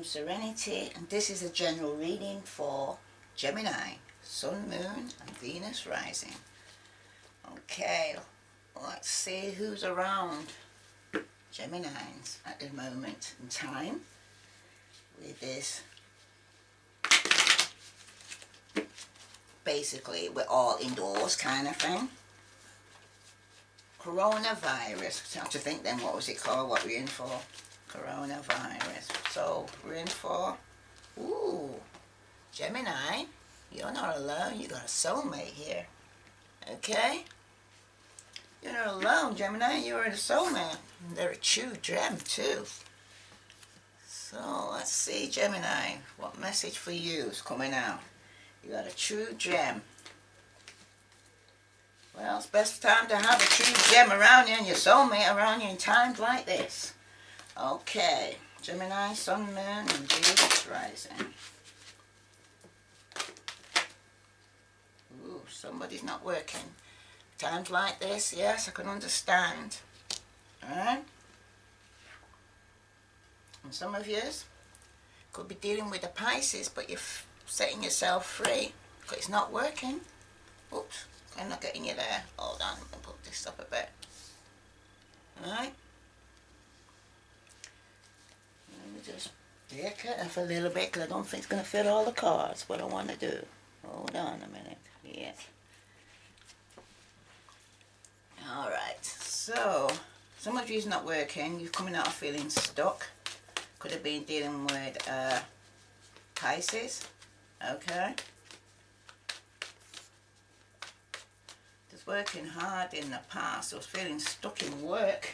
Serenity, and this is a general reading for Gemini, Sun, Moon and Venus rising. Okay, let's see who's around Geminis at the moment in time with this. Basically, we're all indoors kind of thing. Coronavirus. I have to think then, what was it called? What we're in for? Coronavirus. So we're in for, ooh, Gemini, you're not alone. You got a soulmate here. Okay? You're not alone, Gemini. You're a soulmate. They're a true gem too. So let's see, Gemini, what message for you is coming out? You got a true gem. Well, it's best time to have a true gem around you and your soulmate around you in times like this. Okay, Gemini, Sun, Moon and Venus rising. Ooh, somebody's not working. Times like this, yes, I can understand. Alright? And some of you could be dealing with the Pisces, but you're setting yourself free because it's not working. Oops, I'm not getting you there. Hold on, I'm going to put this up a bit. Alright? Let me just take it off a little bit because I don't think it's going to fit all the cards, what I want to do. Hold on a minute. Yeah. Alright, so some of you's not working. You're coming out of feeling stuck. Could have been dealing with Pisces. Okay. Just working hard in the past. I was feeling stuck in work.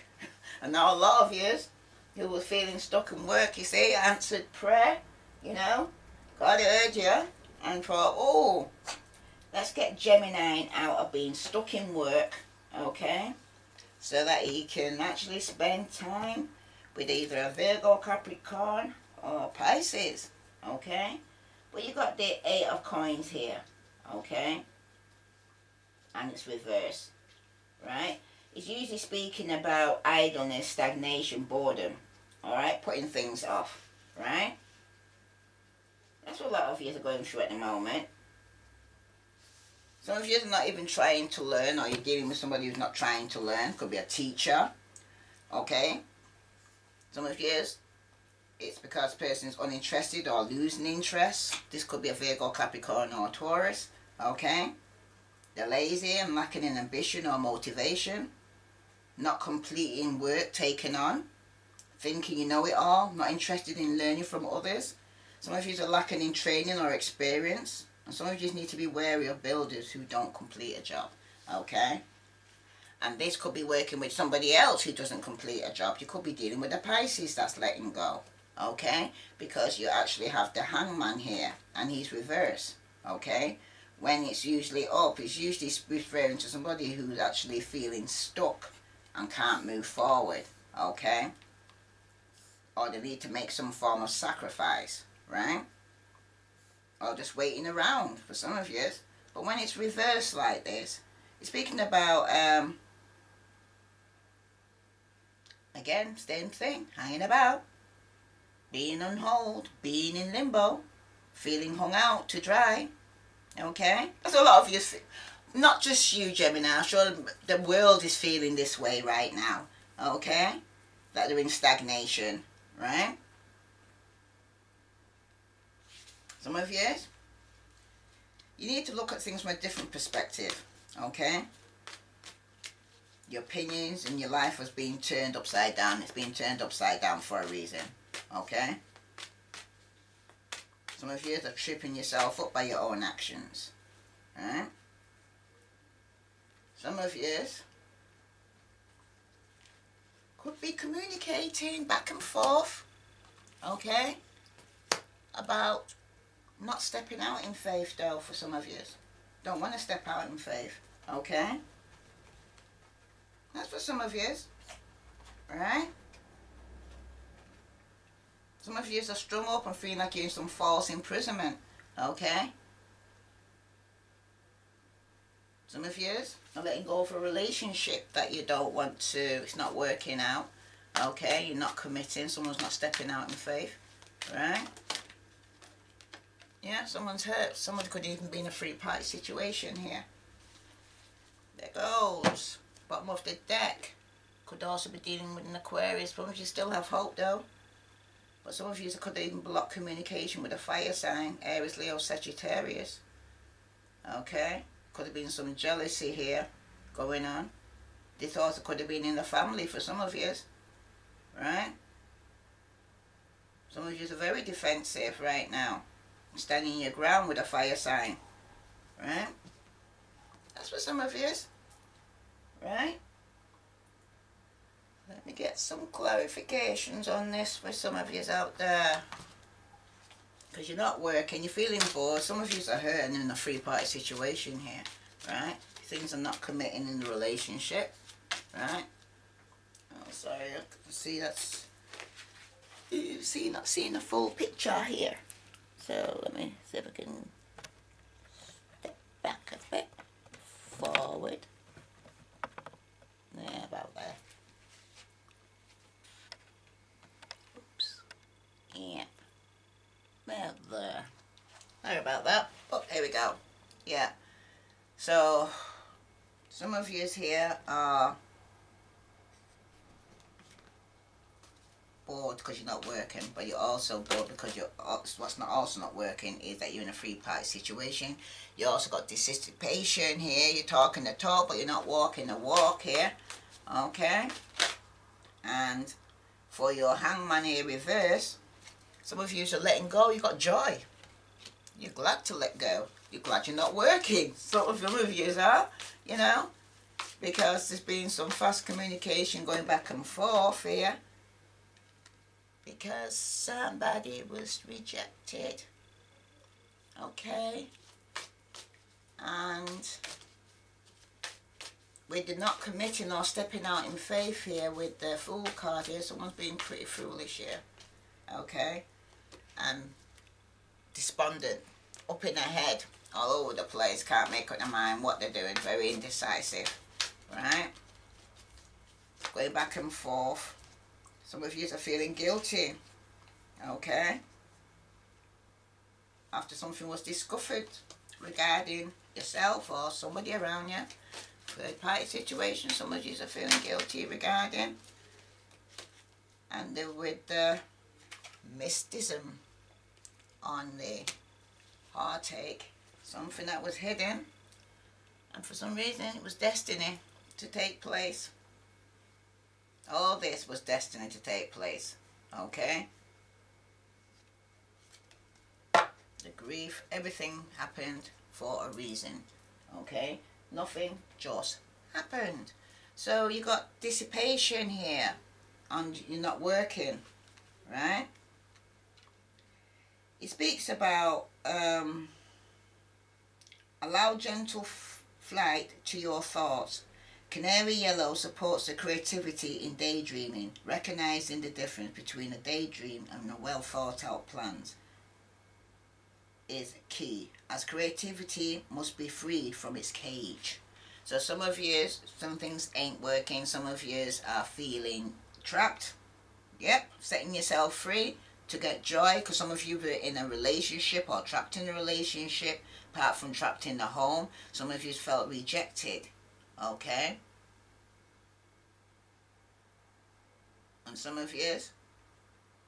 And now a lot of you who were feeling stuck in work, you see, answered prayer, you know. God heard you and thought, oh, let's get Gemini out of being stuck in work, okay, so that he can actually spend time with either a Virgo, Capricorn or Pisces, okay. But you got the 8 of coins here, okay, and it's reversed, right. It's usually speaking about idleness, stagnation, boredom, alright, putting things off, right. That's what a lot of you are going through at the moment. Some of you are not even trying to learn, or you're dealing with somebody who's not trying to learn. Could be a teacher, okay. Some of you, it's because the person is uninterested or losing interest. This could be a Virgo, Capricorn or Taurus, okay. They're lazy and lacking in ambition or motivation. Not completing work taken on. Thinking you know it all. Not interested in learning from others. Some of you are lacking in training or experience. And some of you need to be wary of builders who don't complete a job, okay. And this could be working with somebody else who doesn't complete a job. You could be dealing with a Pisces that's letting go, okay, because you actually have the Hangman here and he's reversed, okay. When it's usually up, it's usually referring to somebody who's actually feeling stuck and can't move forward, okay, or they need to make some form of sacrifice, right, or just waiting around for some of you. But when it's reversed like this, it's speaking about again, same thing, hanging about, being on hold, being in limbo, feeling hung out to dry, okay. That's a lot of you, not just you, Gemini. I'm sure the world is feeling this way right now, okay, that they're in stagnation, right. Some of you need to look at things from a different perspective, okay. Your opinions and your life has been turned upside down. It's been turned upside down for a reason, okay. Some of you are tripping yourself up by your own actions, right. Some of you could be communicating back and forth, okay, about not stepping out in faith though. For some of you don't want to step out in faith, okay. That's for some of you, right. Some of you are strung up and feeling like you're in some false imprisonment, okay. Some of you are letting go of a relationship that you don't want to, it's not working out, okay. You're not committing, someone's not stepping out in faith, right? Yeah, someone's hurt. Someone could even be in a three-party situation here. There goes. Bottom of the deck. Could also be dealing with an Aquarius. Some of you still have hope though. But some of you could even block communication with a fire sign. Aries, Leo, Sagittarius. Okay? Could have been some jealousy here going on. This also could have been in the family for some of you. Right? Some of you are very defensive right now. Standing your ground with a fire sign. Right? That's for some of you. Right? Let me get some clarifications on this for some of you out there. Because you're not working, you're feeling bored. Some of you are hurting in a three-party situation here. Right? Things are not committing in the relationship. Right? Oh, sorry, I can see that's... You see, not seeing the full picture here. So let me see if I can step back a bit, forward. Yeah, about there. Oops. Yeah. About there. Sorry about that. Oh, here we go. Yeah. So, some of you here are bored because you're not working, but you're also bored because you're what's not also not working is that you're in a three-party situation. You also got dissipation here. You're talking the talk, but you're not walking the walk here. Okay. And for your hangman here reverse, some of you are letting go. You got joy. You're glad to let go. You're glad you're not working. Some of you are, you know, because there's been some fast communication going back and forth here. Because somebody was rejected. Okay. And with the not committing or stepping out in faith here with the Fool card here, someone's being pretty foolish here. Okay. And despondent. Up in their head. All over the place. Can't make up their mind what they're doing. Very indecisive. Right. Going back and forth. Some of you are feeling guilty, okay, after something was discovered regarding yourself or somebody around you. Third party situation, some of you are feeling guilty regarding. And with the mysticism on the heartache, something that was hidden, and for some reason it was destiny to take place. All this was destined to take place, okay? The grief, everything happened for a reason, okay? Nothing just happened. So you got dissipation here, and you're not working, right? It speaks about allow gentle flight to your thoughts. Canary yellow supports the creativity in daydreaming, recognizing the difference between a daydream and a well thought out plans is key, as creativity must be freed from its cage. So some of you, some things ain't working, some of you are feeling trapped. Yep, setting yourself free to get joy, because some of you were in a relationship or trapped in a relationship, apart from trapped in the home. Some of you felt rejected. Okay, and some of you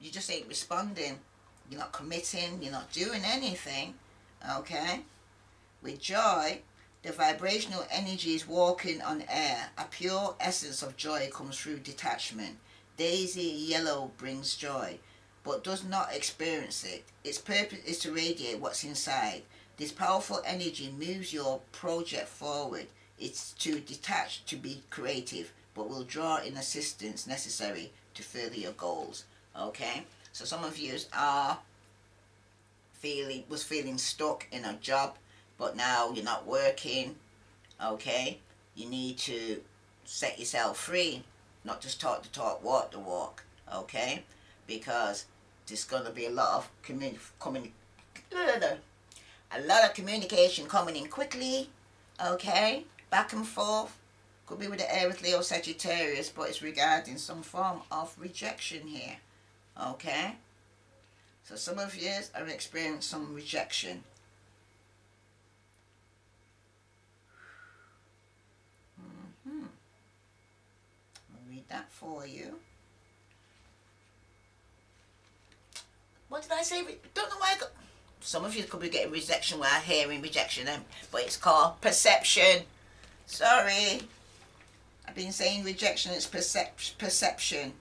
just ain't responding, you're not committing, you're not doing anything. Okay, with joy, the vibrational energy is walking on air. A pure essence of joy comes through detachment. Daisy yellow brings joy, but does not experience it. Its purpose is to radiate what's inside. This powerful energy moves your project forward. It's to detach to be creative, but will draw in assistance necessary to further your goals. Okay, so some of you are feeling stuck in a job, but now you're not working. Okay, you need to set yourself free, not just talk the talk, walk the walk. Okay, because there's going to be a lot of communication coming in quickly. Okay, back and forth. Could be with the Aries, Leo, Sagittarius, but it's regarding some form of rejection here. Okay, So some of you are experiencing some rejection. I'll read that for you. What did I say? Don't know why I got... Some of you could be getting rejection while hearing rejection, but it's called perception. Sorry. I've been saying rejection, it's perception.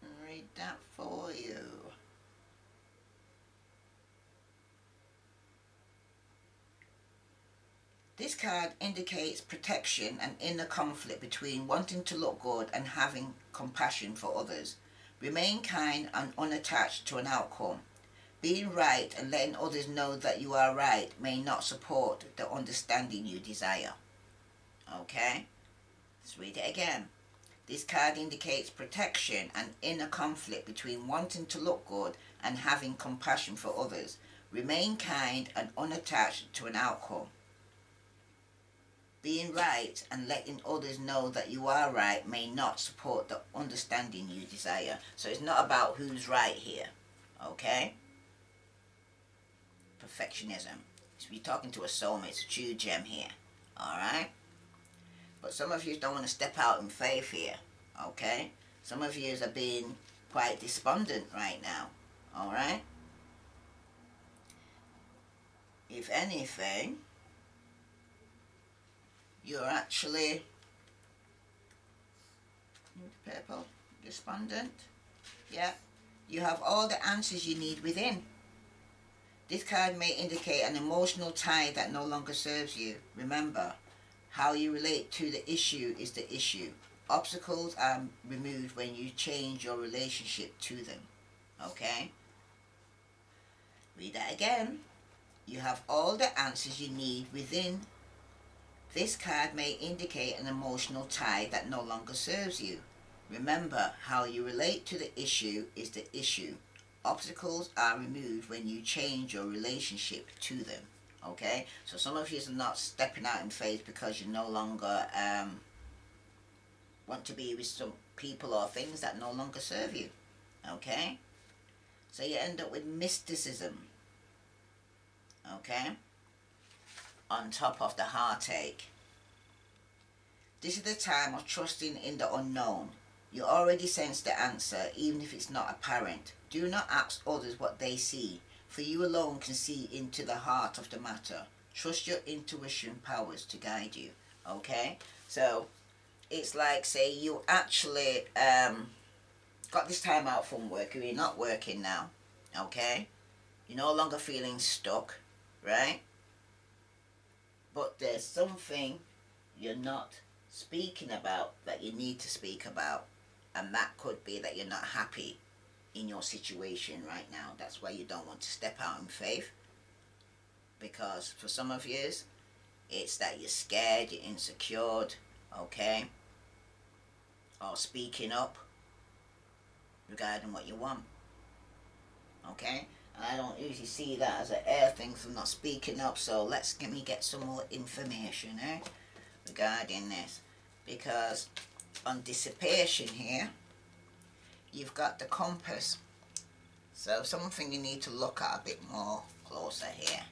I'll read that for you. This card indicates protection and inner conflict between wanting to look good and having compassion for others. Remain kind and unattached to an outcome. Being right and letting others know that you are right may not support the understanding you desire. Okay? Let's read it again. This card indicates protection and inner conflict between wanting to look good and having compassion for others. Remain kind and unattached to an outcome. Being right and letting others know that you are right may not support the understanding you desire. So it's not about who's right here. Okay? Perfectionism. So you're talking to a soulmate, it's a true gem here. Alright? But some of you don't want to step out in faith here. Okay? Some of you are being quite despondent right now. Alright? If anything, you're actually purple, despondent. Yeah. You have all the answers you need within. This card may indicate an emotional tie that no longer serves you. Remember, how you relate to the issue is the issue. Obstacles are removed when you change your relationship to them. Okay? Read that again. You have all the answers you need within. This card may indicate an emotional tie that no longer serves you. Remember, how you relate to the issue is the issue. Obstacles are removed when you change your relationship to them. Okay? So some of you are not stepping out in faith because you no longer want to be with some people or things that no longer serve you. Okay? So you end up with mysticism. Okay? On top of the heartache. This is the time of trusting in the unknown. You already sense the answer, even if it's not apparent. Do not ask others what they see, for you alone can see into the heart of the matter. Trust your intuition powers to guide you. Okay? So, it's like, say, you actually got this time out from work, or you're not working now. Okay? You're no longer feeling stuck, right? But there's something you're not speaking about that you need to speak about, and that could be that you're not happy in your situation right now. That's why you don't want to step out in faith, because for some of you it's that you're scared, you're insecure, okay, or speaking up regarding what you want. Okay? And I don't usually see that as an air thing for not speaking up, so let me get some more information regarding this. Because on dissipation here, you've got the compass. So something you need to look at a bit more closer here.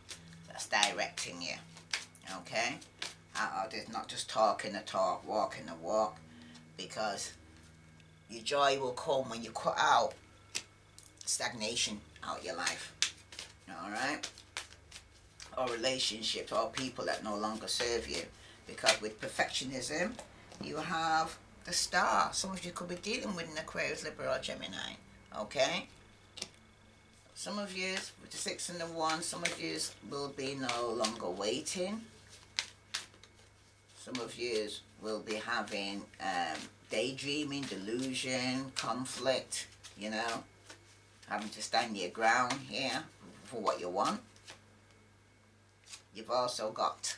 That's directing you. Okay? There's not just talking the talk, walking the walk. Because your joy will come when you cut out stagnation out your life. Alright? Or relationships or people that no longer serve you. Because with perfectionism, you have the star. Some of you could be dealing with an Aquarius, Libra or Gemini. Okay? Some of you, with the 6 and the 1, some of you will be no longer waiting. Some of you will be having daydreaming, delusion, conflict, you know. Having to stand your ground here for what you want. You've also got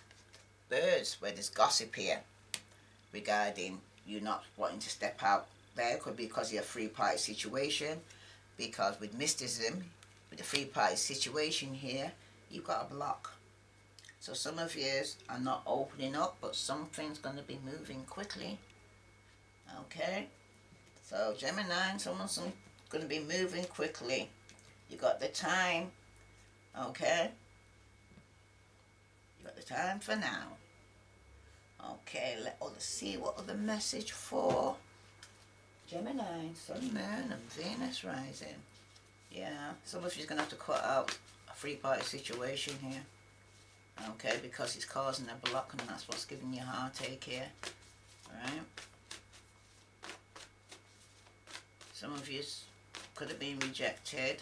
birds, where there's gossip here regarding you not wanting to step out there. Could be because of your three-party situation, because with mysticism, with the three-party situation here, you've got a block. So some of you are not opening up, but something's going to be moving quickly. Okay? So Gemini, someone's going to be moving quickly. You got the time, okay? You got the time for now. Okay, let's see what other message for Gemini, Sun, Moon and Venus rising. Yeah, some of you's going to have to cut out a three-party situation here. Okay, because it's causing a block and that's what's giving you a heartache here. Alright. Some of you could have been rejected.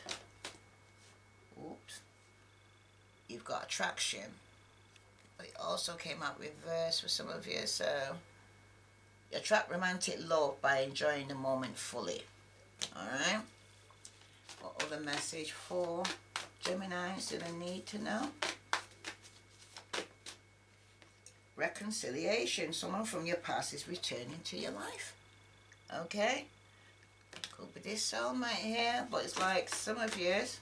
Oops. You've got attraction. But it also came out reverse for some of you. So you attract romantic love by enjoying the moment fully. Alright. What other message for Geminis do they need to know? Reconciliation. Someone from your past is returning to your life. Okay? Could be this soulmate here, but it's like some of yours.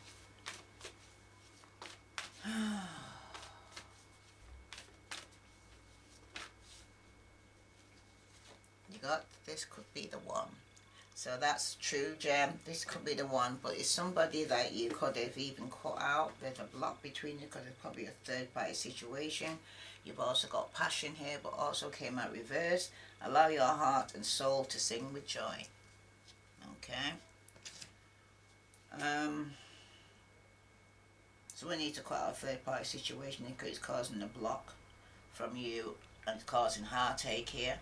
You got, this could be the one. So that's true, Gem. This could be the one, but it's somebody that you could have even cut out. There's a block between you because it's probably a third-party situation. You've also got passion here, but also came out reverse. Allow your heart and soul to sing with joy. Okay. So we need to cut out a third-party situation because it's causing a block from you and it's causing heartache here.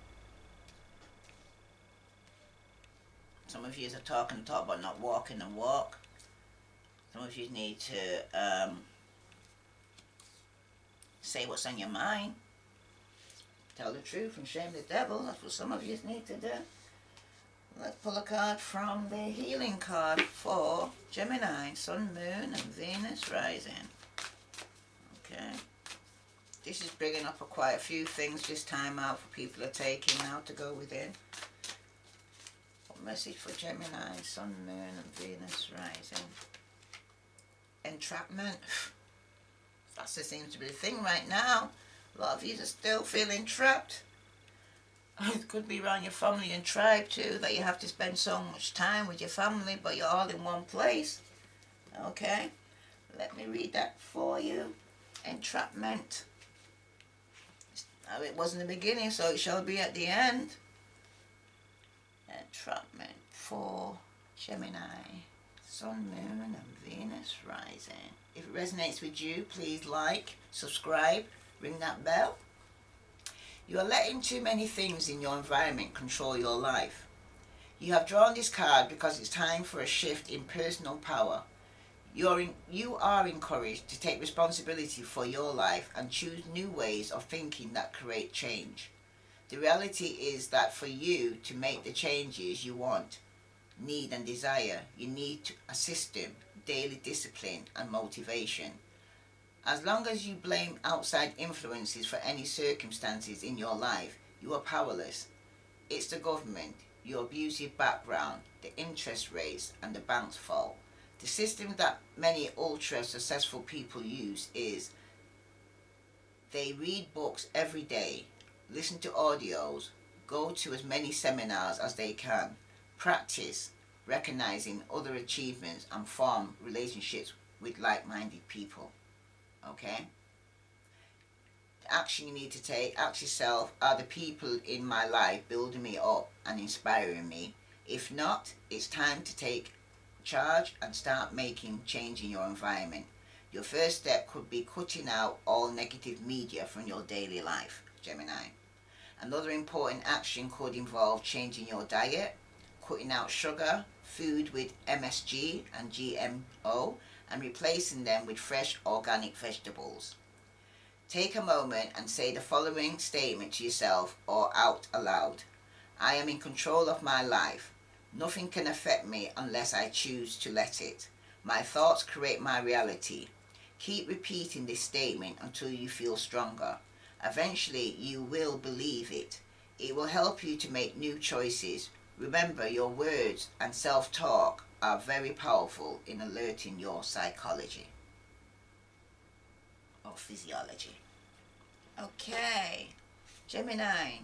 Some of you are talking the talk but not walking the walk. Some of you need to say what's on your mind. Tell the truth and shame the devil. That's what some of you need to do. Let's pull a card from the healing card for Gemini, Sun, Moon and Venus rising. Okay. This is bringing up quite a few things this time out for people are taking now to go within. What message for Gemini, Sun, Moon and Venus rising? Entrapment. That seems to be the thing right now. A lot of you are still feeling trapped. It could be around your family and tribe too, that you have to spend so much time with your family, but you're all in one place. Okay, let me read that for you. Entrapment. Now it was in the beginning, so it shall be at the end. Entrapment for Gemini, Sun, Moon and Venus rising. If it resonates with you, please like, subscribe, ring that bell. You are letting too many things in your environment control your life. You have drawn this card because it's time for a shift in personal power. You are encouraged to take responsibility for your life and choose new ways of thinking that create change. The reality is that for you to make the changes you want, need and desire, you need a system, daily discipline and motivation. As long as you blame outside influences for any circumstances in your life, you are powerless. It's the government, your abusive background, the interest rates and the bank's fault. The system that many ultra-successful people use is they read books every day, listen to audios, go to as many seminars as they can, practice recognizing other achievements and form relationships with like-minded people. Okay? The action you need to take, ask yourself, are the people in my life building me up and inspiring me? If not, it's time to take charge and start making change in your environment. Your first step could be cutting out all negative media from your daily life, Gemini. Another important action could involve changing your diet, cutting out sugar, food with MSG and GMO, and replacing them with fresh organic vegetables. Take a moment and say the following statement to yourself or out aloud. I am in control of my life. Nothing can affect me unless I choose to let it. My thoughts create my reality. Keep repeating this statement until you feel stronger. Eventually you will believe it. It will help you to make new choices. Remember, your words and self-talk are very powerful in alerting your psychology or physiology. Okay, Gemini.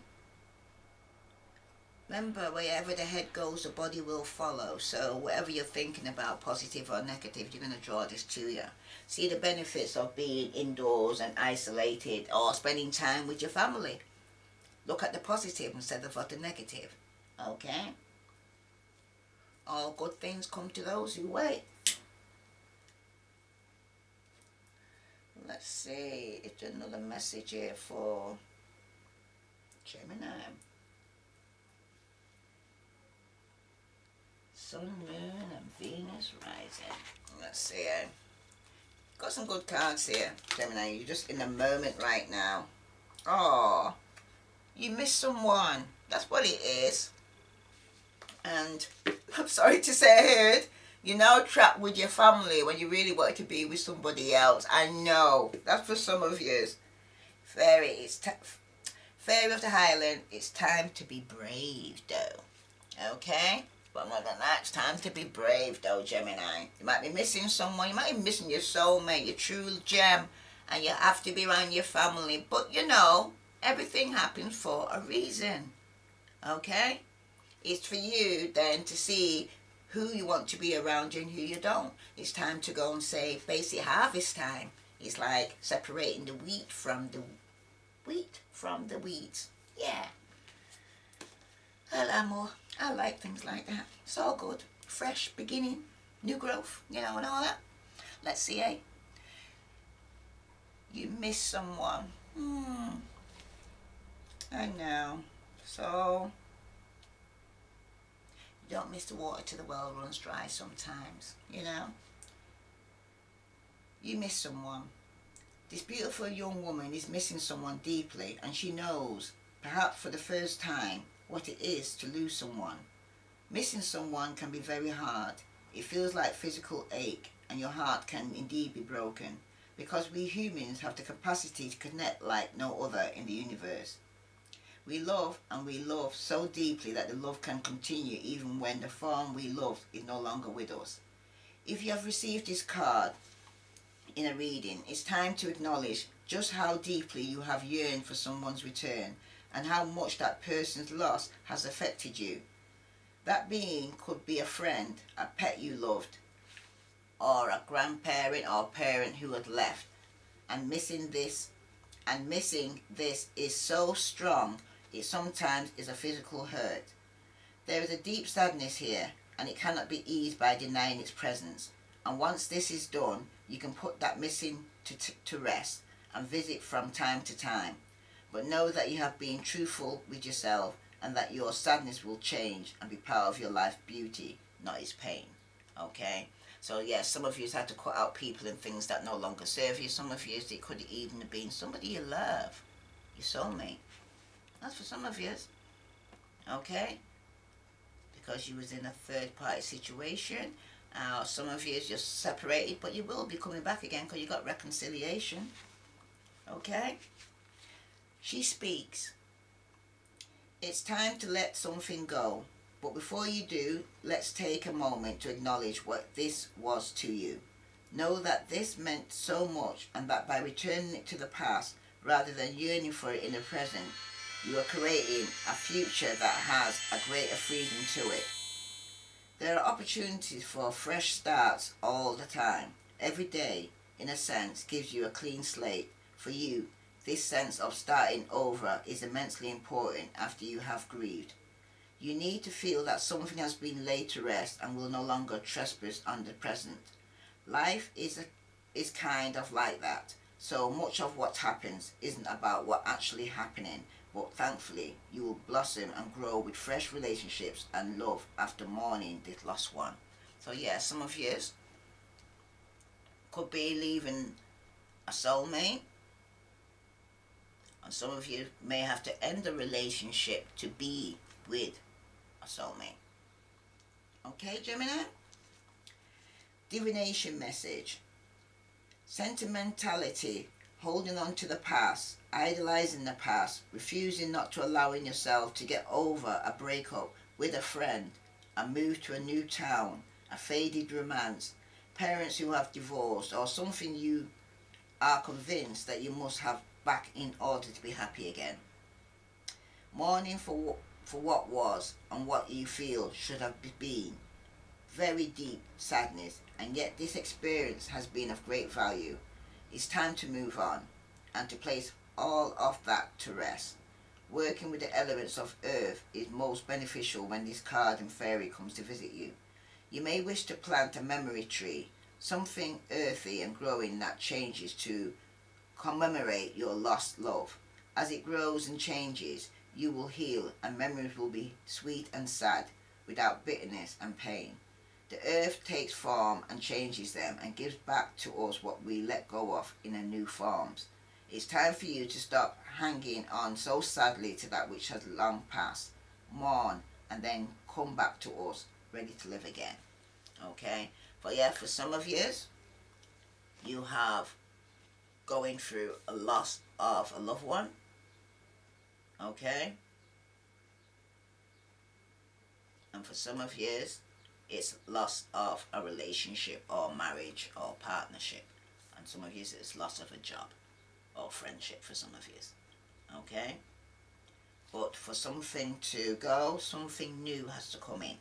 Remember, wherever the head goes, the body will follow. So whatever you're thinking about, positive or negative, you're going to draw this to you. See the benefits of being indoors and isolated or spending time with your family. Look at the positive instead of the negative. Okay? All good things come to those who wait. Let's see, it's another message here for Gemini. Sun, Moon and Venus rising. Let's see. Got some good cards here, Gemini. You're just in the moment right now. Oh, you missed someone. That's what it is. And I'm sorry to say I heard you're now trapped with your family when you really wanted to be with somebody else. I know. That's for some of you. Fairy, Fairy of the Highland, it's time to be brave though. Okay? But more than that, it's time to be brave though, Gemini. You might be missing someone, you might be missing your soulmate, your true gem, and you have to be around your family. But you know, everything happens for a reason. Okay? It's for you then to see who you want to be around you and who you don't. It's time to go and say basic harvest time. It's like separating the wheat from the weeds. Yeah. I like things like that. It's all good. Fresh beginning, new growth, you know, and all that. Let's see, eh? You miss someone. I know. So, you don't miss the water till the well runs dry sometimes, you know. You miss someone. This beautiful young woman is missing someone deeply, and she knows, perhaps for the first time, what it is to lose someone. Missing someone can be very hard. It feels like physical ache, and your heart can indeed be broken, because we humans have the capacity to connect like no other in the universe. We love, and we love so deeply that the love can continue even when the form we loved is no longer with us. If you have received this card in a reading, it's time to acknowledge just how deeply you have yearned for someone's return and how much that person's loss has affected you. That being could be a friend, a pet you loved, or a grandparent or parent who had left. And missing this is so strong, it sometimes is a physical hurt. There is a deep sadness here, and it cannot be eased by denying its presence. And once this is done, you can put that missing to rest and visit from time to time. But know that you have been truthful with yourself and that your sadness will change and be part of your life's beauty, not its pain. Okay? So yes, some of you had to cut out people and things that no longer serve you. Some of you, it could even have been somebody you love, your soulmate. That's for some of you. Okay? Because you was in a third party situation. Some of you is just separated, but you will be coming back again because you got reconciliation. Okay? She speaks. It's time to let something go. But before you do, let's take a moment to acknowledge what this was to you. Know that this meant so much, and that by returning it to the past, rather than yearning for it in the present, you are creating a future that has a greater freedom to it. There are opportunities for fresh starts all the time. Every day, in a sense, gives you a clean slate. For you, this sense of starting over is immensely important after you have grieved. You need to feel that something has been laid to rest and will no longer trespass on the present. Life is kind of like that. So much of what happens isn't about what actually happening, but thankfully you will blossom and grow with fresh relationships and love after mourning this lost one. So yeah, some of you could be leaving a soulmate, and some of you may have to end a relationship to be with a soulmate. Okay, Gemini? Divination message. Sentimentality, holding on to the past, idolizing the past, refusing not to allowing yourself to get over a breakup with a friend, a move to a new town, a faded romance, parents who have divorced, or something you are convinced that you must have back in order to be happy again. Mourning for for what was and what you feel should have been. Very deep sadness, and yet this experience has been of great value. It's time to move on and to place all of that to rest. Working with the elements of earth is most beneficial when this card and fairy comes to visit you. You may wish to plant a memory tree, something earthy and growing that changes to commemorate your lost love. As it grows and changes, you will heal and memories will be sweet and sad without bitterness and pain. The earth takes form and changes them and gives back to us what we let go of in a new forms. It's time for you to stop hanging on so sadly to that which has long passed. Mourn and then come back to us ready to live again. Okay? But yeah, for some of you, you have going through a loss of a loved one. Okay? And for some of you, it's loss of a relationship or marriage or partnership. And some of you, it's loss of a job or friendship for some of you. Okay? But for something to go, something new has to come in.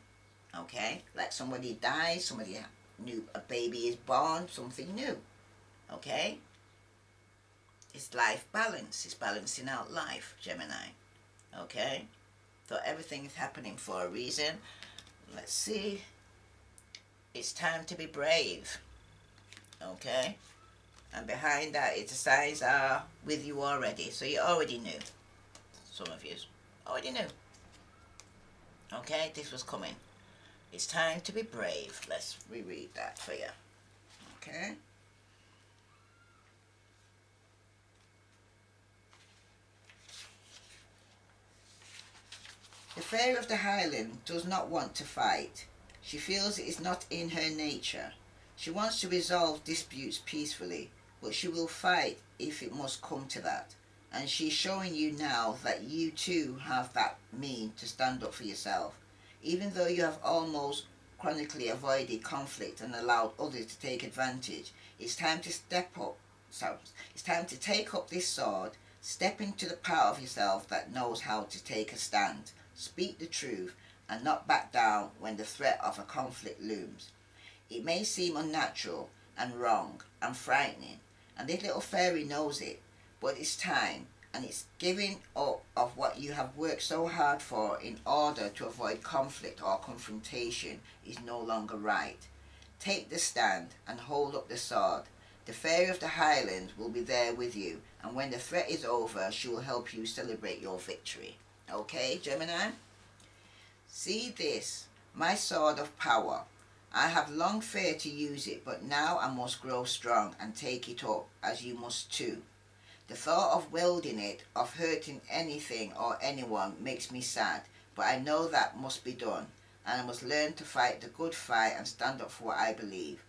Okay? Like somebody dies, somebody new, a baby is born, something new. Okay? It's life balance. It's balancing out life, Gemini. Okay? So everything is happening for a reason. Let's see. It's time to be brave. Okay? And behind that, the signs are with you already. So you already knew. Some of you already knew. Okay? This was coming. It's time to be brave. Let's reread that for you. Okay? The Fairy of the Highland does not want to fight. She feels it is not in her nature. She wants to resolve disputes peacefully, but she will fight if it must come to that. And she's showing you now that you too have that mean to stand up for yourself. Even though you have almost chronically avoided conflict and allowed others to take advantage, it's time to step up. So it's time to take up this sword, step into the power of yourself that knows how to take a stand, speak the truth, and not back down when the threat of a conflict looms. It may seem unnatural and wrong and frightening, and this little fairy knows it, but it's time, and it's giving up of what you have worked so hard for in order to avoid conflict or confrontation is no longer right. Take the stand and hold up the sword. The Fairy of the Highlands will be there with you, and when the threat is over, she will help you celebrate your victory. Okay, Gemini? See this, my sword of power. I have long feared to use it, but now I must grow strong and take it up, as you must too. The thought of wielding it, of hurting anything or anyone, makes me sad, but I know that must be done, and I must learn to fight the good fight and stand up for what I believe.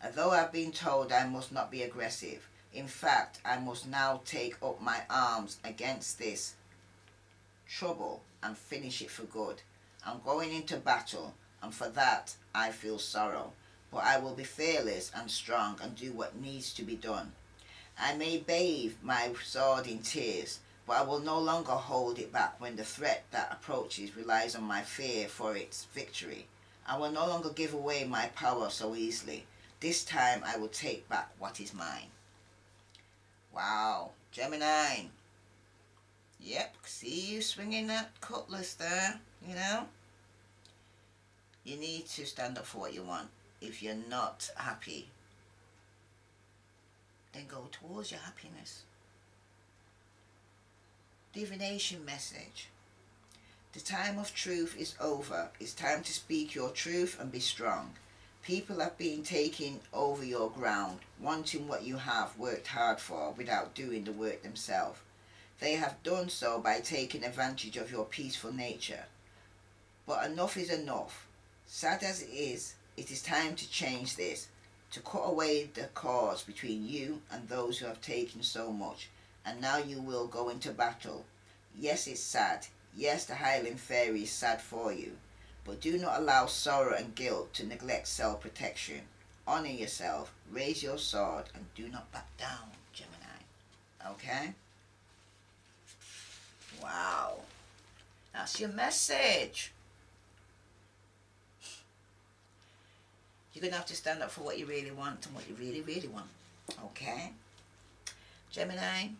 Although I've been told I must not be aggressive, in fact, I must now take up my arms against this trouble and finish it for good. I'm going into battle, and for that I feel sorrow, but I will be fearless and strong and do what needs to be done. I may bathe my sword in tears, but I will no longer hold it back when the threat that approaches relies on my fear for its victory. I will no longer give away my power so easily. This time I will take back what is mine. Wow, Gemini. Yep, see you swinging that cutlass there, you know? You need to stand up for what you want. If you're not happy, then go towards your happiness. Divination message. The time of truth is over. It's time to speak your truth and be strong. People have been taking over your ground, wanting what you have worked hard for without doing the work themselves. They have done so by taking advantage of your peaceful nature. But enough is enough. Sad as it is time to change this, to cut away the cords between you and those who have taken so much, and now you will go into battle. Yes, it's sad. Yes, the Highland Fairy is sad for you. But do not allow sorrow and guilt to neglect self-protection. Honor yourself, raise your sword, and do not back down, Gemini. Okay? Wow. Now That's your message. You're going to have to stand up for what you really want and what you really, really want. Okay? Gemini,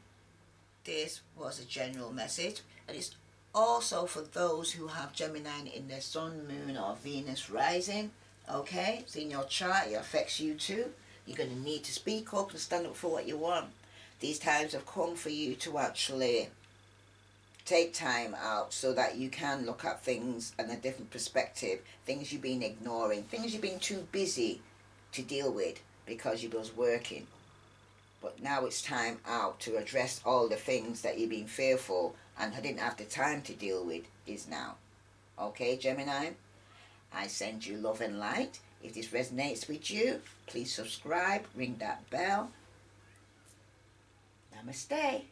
this was a general message. And it's also for those who have Gemini in their sun, moon, or Venus rising. Okay? It's in your chart. It affects you too. You're going to need to speak up and stand up for what you want. These times have come for you to actually take time out so that you can look at things in a different perspective. Things you've been ignoring, things you've been too busy to deal with because you was working. But now it's time out to address all the things that you've been fearful and didn't have the time to deal with is now. Okay, Gemini? I send you love and light. If this resonates with you, please subscribe, ring that bell. Namaste.